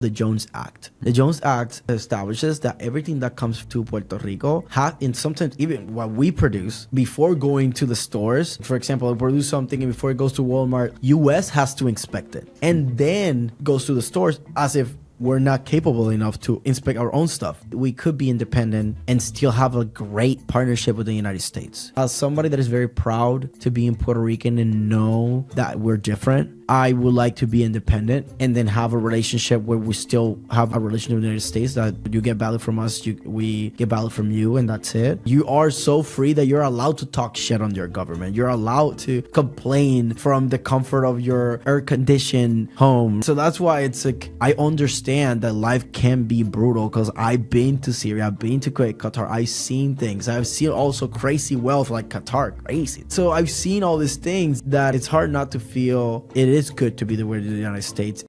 the Jones Act. The Jones Act establishes that everything that comes to Puerto Rico and sometimes even what we produce before going to the stores. For example, if we produce something and before it goes to Walmart, US has to inspect it and then goes to the stores, as if we're not capable enough to inspect our own stuff. We could be independent and still have a great partnership with the United States. As somebody that is very proud to be in Puerto Rican and know that we're different, I would like to be independent and then have a relationship where we still have a relationship with the United States, that you get value from us, we get value from you, and that's it. You are so free that you're allowed to talk shit on your government. You're allowed to complain from the comfort of your air-conditioned home. So that's why it's like, I understand that life can be brutal, because I've been to Syria, I've been to Kuwait, Qatar, I've seen things. I've seen also crazy wealth like Qatar, crazy. So I've seen all these things that it's hard not to feel it is good to be the way to the United States.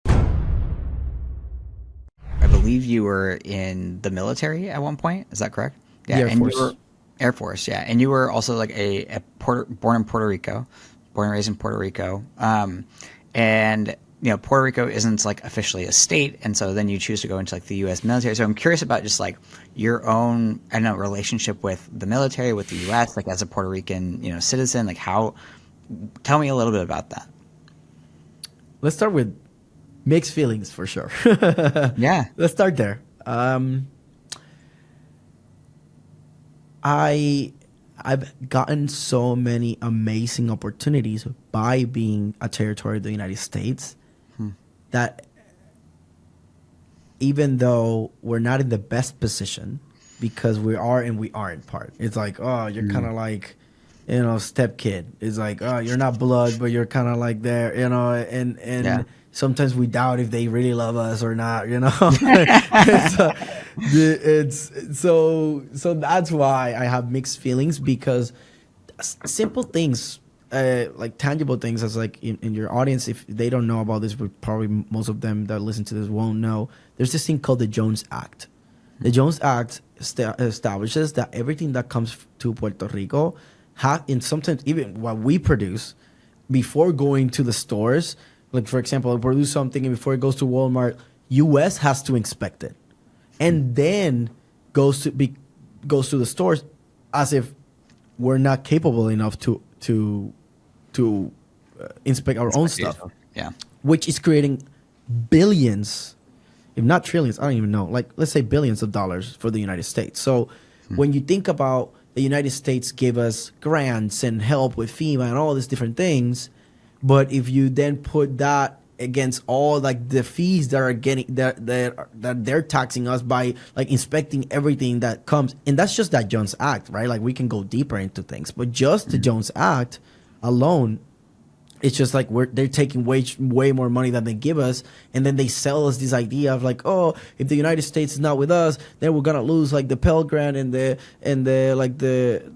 I believe you were in the military at one point. Is that correct? Yeah, Air Force. You were Air Force, yeah. And you were also like born in Puerto Rico, born and raised in Puerto Rico. And you know, Puerto Rico isn't like officially a state, and so then you choose to go into like the U.S. military. So I'm curious about just like your own, I don't know, relationship with the military, with the U.S., like as a Puerto Rican, you know, citizen. Like how? Tell me a little bit about that. Let's start with mixed feelings for sure. Yeah. Let's start there. I've gotten so many amazing opportunities by being a territory of the United States that even though we're not in the best position, because we are and we aren't part. It's like, oh, you're kind of like, you know, step kid. It's like, oh, you're not blood, but you're kind of like there, you know, and yeah. Sometimes we doubt if they really love us or not, you know. So that's why I have mixed feelings, because simple things, like tangible things, as like in your audience, if they don't know about this, but probably most of them that listen to this won't know, there's this thing called the Jones Act. The Jones Act establishes that everything that comes to Puerto Rico, and sometimes even what we produce before going to the stores, like for example, we produce something and before it goes to Walmart, US has to inspect it and then goes to the stores, as if we're not capable enough to inspect our own stuff. Yeah, which is creating billions, if not trillions, I don't even know, like let's say billions of dollars for the United States. So when you think about the United States give us grants and help with FEMA and all these different things, but if you then put that against all like the fees that are getting that they're taxing us by like inspecting everything that comes, and that's just that Jones Act, right? Like we can go deeper into things, but just the Jones Act alone, it's just like they're taking way more money than they give us, and then they sell us this idea of like, oh, if the United States is not with us, then we're gonna lose like the Pell Grant and the like the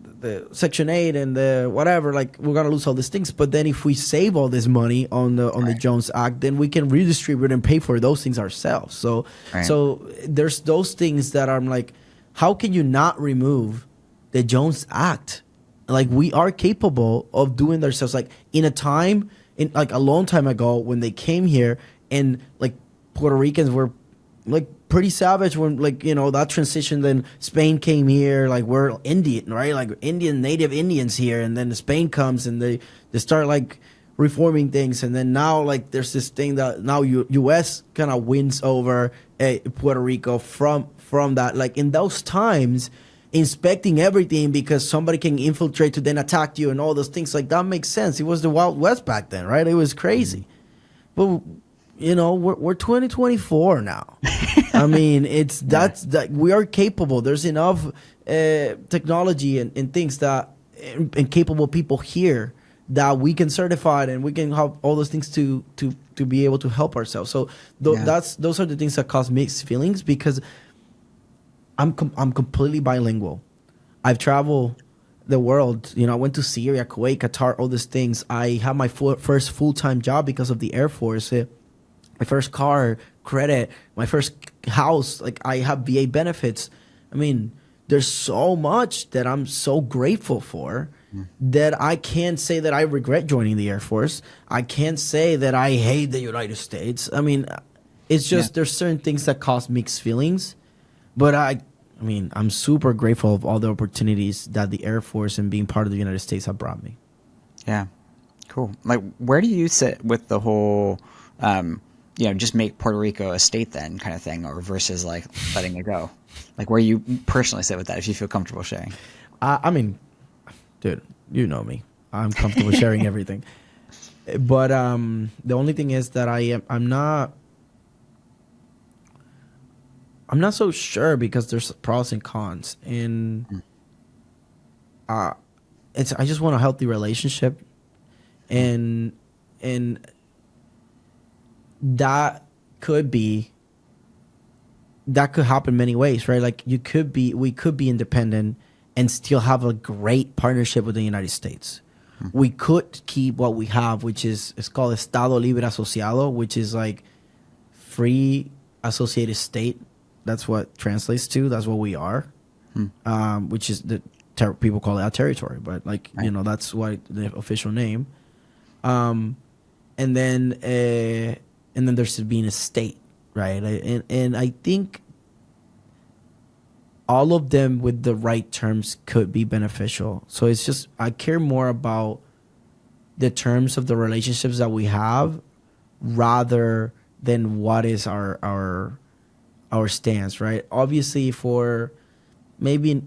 Section 8 and the whatever, like we're gonna lose all these things. But then if we save all this money on the Jones Act, then we can redistribute and pay for those things ourselves. So so there's those things that I'm like, how can you not remove the Jones Act? Like we are capable of doing that ourselves. Like in like a long time ago when they came here, and like Puerto Ricans were like pretty savage when, like, you know, that transition, then Spain came here, like we're Indian, right? Like native Indians here, and then Spain comes and they start like reforming things, and then now like there's this thing that now US kind of wins over Puerto Rico from that. Like in those times, inspecting everything because somebody can infiltrate to then attack you and all those things, like that makes sense. It was the Wild West back then, right? It was crazy. But you know, we're 2024 now. I mean, that we are capable. There's enough technology and things that and capable people here that we can certify it, and we can have all those things to be able to help ourselves. So those are the things that cause mixed feelings, because I'm completely bilingual. I've traveled the world. You know, I went to Syria, Kuwait, Qatar, all these things. I had my first full-time job because of the Air Force. My first car, credit, my first house. Like I have VA benefits. I mean, there's so much that I'm so grateful for that I can't say that I regret joining the Air Force. I can't say that I hate the United States. I mean, It's Yeah. just there's certain things that cause mixed feelings, but I mean, I'm super grateful of all the opportunities that the Air Force and being part of the United States have brought me. Yeah. Cool. Like, where do you sit with the whole, just make Puerto Rico a state then kind of thing, or versus like letting it go? Like, where you personally sit with that, if you feel comfortable sharing. I mean, dude, you know me. I'm comfortable sharing everything. But the only thing is that I'm not so sure because there's pros and cons, and it's I just want a healthy relationship, and and that could be that could happen many ways, right? Like we could be independent and still have a great partnership with the United States. We could keep what we have, which is it's called Estado Libre Asociado, which is like free associated state. That's what translates to. That's what we are, which is people call it our territory, but like Right. that's what the official name. Um, and then there's being a state, right? And I think all of them with the right terms could be beneficial. So it's just I care more about the terms of the relationships that we have rather than what is our stance, right? Obviously for maybe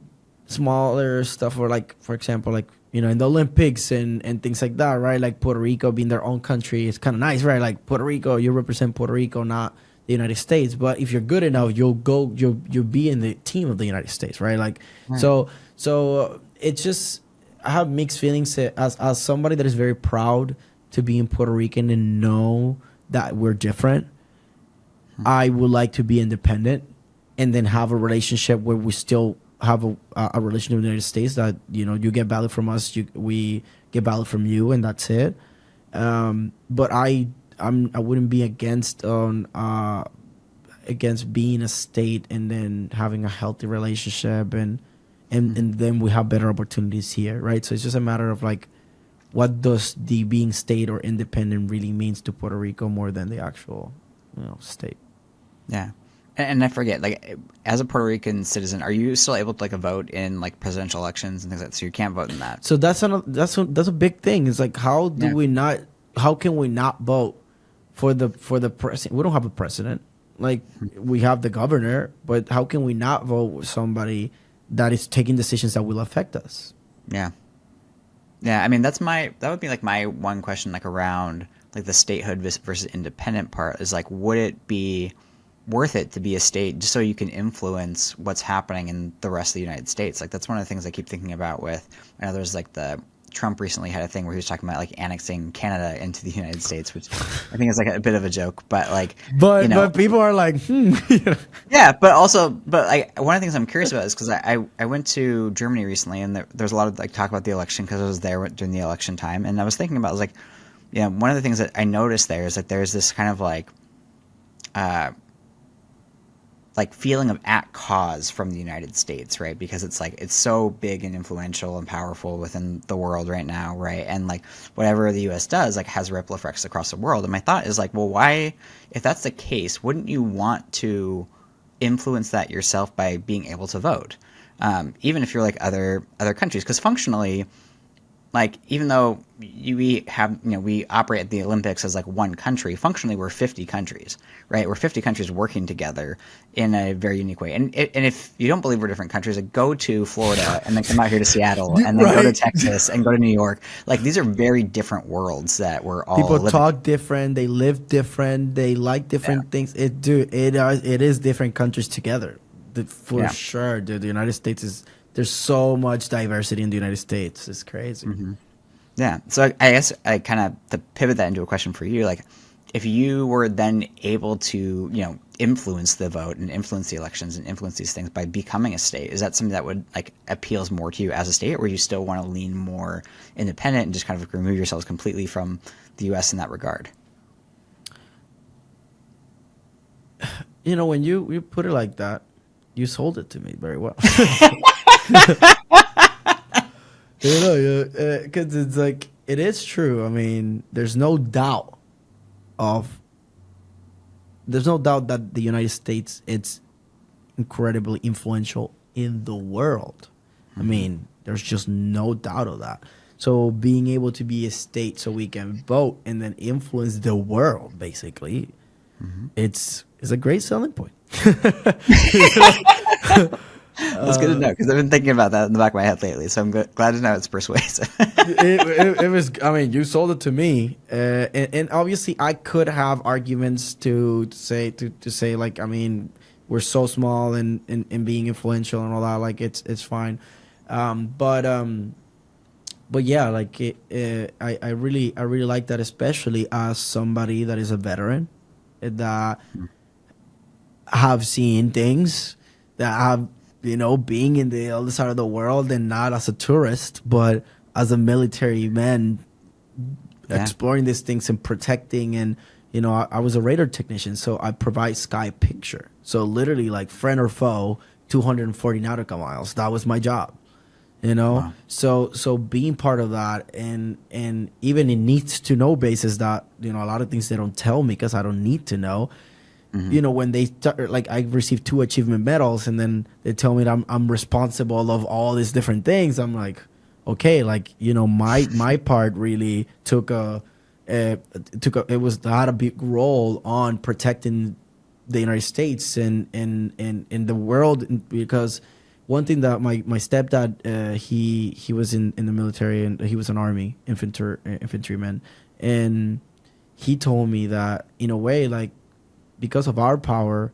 smaller stuff or like for example like in the Olympics and things like that, right? Like Puerto Rico being their own country, it's kind of nice, right? Like Puerto Rico, you represent Puerto Rico, not the United States. But if you're good enough, you'll be in the team of the United States, right? Like Right. so it's just I have mixed feelings as somebody that is very proud to be in Puerto Rican and know that we're different. I would like to be independent and then have a relationship where we still have a relationship with the United States that you get value from us, we get value from you, and that's it. But I wouldn't be against being a state and then having a healthy relationship and then we have better opportunities here, right? So it's just a matter of like what does the being state or independent really means to Puerto Rico more than the actual state. Yeah. And I forget, like, as a Puerto Rican citizen, are you still able to like vote in like presidential elections and things like that? So you can't vote in that. So that's a big thing. It's like how Yeah. can we not vote for the president? We don't have a president. Like we have the governor, but how can we not vote with somebody that is taking decisions that will affect us? Yeah. Yeah. I mean, that would be like my one question, like around like the statehood versus independent part is like, would it be worth it to be a state just so you can influence what's happening in the rest of the United States? Like that's one of the things I keep thinking about with, I know there's like Trump recently had a thing where he was talking about like annexing Canada into the United States, which I think is like a bit of a joke, but like, but people are like, yeah, but like one of the things I'm curious about is because I went to Germany recently and there's a lot of like talk about the election because I was there during the election time, and I was thinking about, I was like, one of the things that I noticed there is that there's this kind of like feeling of at cause from the United States, right? Because it's like it's so big and influential and powerful within the world right now, right? And like whatever the US does like has ripple effects across the world. And my thought is like, well, why, if that's the case, wouldn't you want to influence that yourself by being able to vote? Even if you're like other countries, because functionally, like even though we operate at the Olympics as like one country, functionally we're 50 countries, right? We're 50 countries working together in a very unique way. And if you don't believe we're different countries, like go to Florida and then come out here to Seattle and then go to Right. Texas and go to New York. Like these are very different worlds that we're all people living. talk different, they live different, they like different things. It is different countries together. For Yeah. sure, dude. The United States there's so much diversity in the United States. It's crazy. Yeah. So I guess I kind of to pivot that into a question for you, like if you were then able to, influence the vote and influence the elections and influence these things by becoming a state, is that something that would like appeals more to you as a state, or you still want to lean more independent and just kind of remove yourselves completely from the US in that regard? When you put it like that, you sold it to me very well. Because it's like it is true. I mean, there's no doubt of there's no doubt that the United States, it's incredibly influential in the world. I mean, there's just no doubt of that. So being able to be a state so we can vote and then influence the world, basically, it's a great selling point. That's good to know because I've been thinking about that in the back of my head lately. So I'm glad to know it's persuasive. It was. I mean, you sold it to me, and obviously I could have arguments to say like, I mean, we're so small and being influential and all that. Like it's fine, but yeah, like I really like that, especially as somebody that is a veteran that have seen things that have, being in the other side of the world, and not as a tourist, but as a military man, exploring these things and protecting. And, I was a radar technician, so I provide sky picture. So literally, like, friend or foe, 240 nautical miles. That was my job, Wow. So being part of that, and even in needs to know basis, that, a lot of things they don't tell me because I don't need to know. When they start, like, I received 2 achievement medals, and then they tell me that I'm responsible of all these different things. I'm like, okay, like, my part really had a big role on protecting the United States and in the world. Because one thing that my stepdad, he was in the military, and he was an army infantryman, and he told me that, in a way, like, because of our power,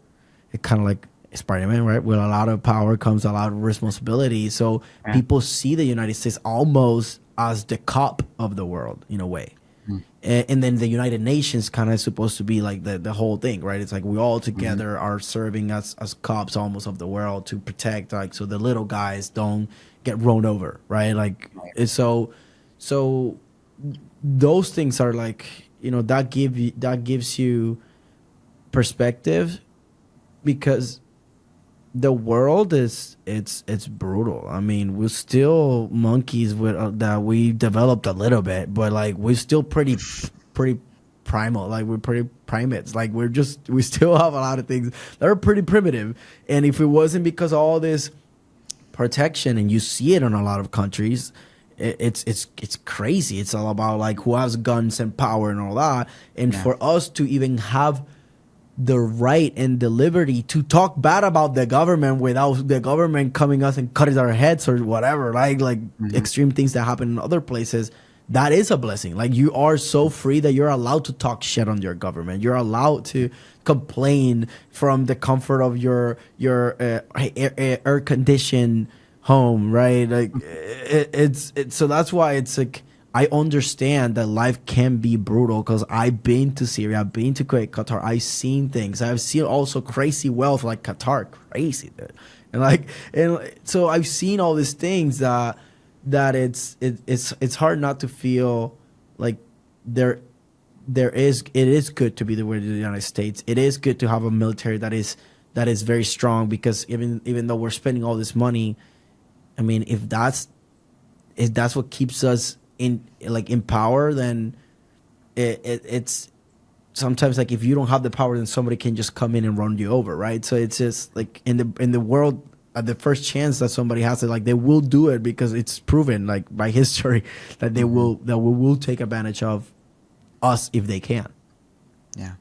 it kind of like Spider-Man, right? With a lot of power comes a lot of responsibility. So people see the United States almost as the cop of the world, in a way. And then the United Nations kind of supposed to be like the whole thing, right? It's like we all together are serving as cops almost of the world to protect, like, so the little guys don't get run over, right? Like, so those things are like, that gives you perspective, because the world it's brutal. I mean, we're still monkeys with that we developed a little bit, but like we're still pretty primal. Like we're pretty primates. Like we still have a lot of things that are pretty primitive. And if it wasn't because of all this protection, and you see it in a lot of countries, it's crazy. It's all about, like, who has guns and power and all that. And for us to even have the right and the liberty to talk bad about the government without the government coming us and cutting our heads or whatever, like extreme things that happen in other places, that is a blessing. Like, you are so free that you're allowed to talk shit on your government. You're allowed to complain from the comfort of your air conditioned home, right? Like, it's so that's why it's like, I understand that life can be brutal, because I've been to Syria, I've been to Qatar, I've seen things. I've seen also crazy wealth, like Qatar, crazy, dude. And so I've seen all these things that it's hard not to feel like it is good to be the way of the United States. It is good to have a military that is very strong, because even though we're spending all this money, I mean, if that's what keeps us in power, then it's sometimes, like, if you don't have the power, then somebody can just come in and run you over, right? So it's just like in the world, at the first chance that somebody has it, like, they will do it, because it's proven, like, by history, that we will take advantage of us if they can. Yeah.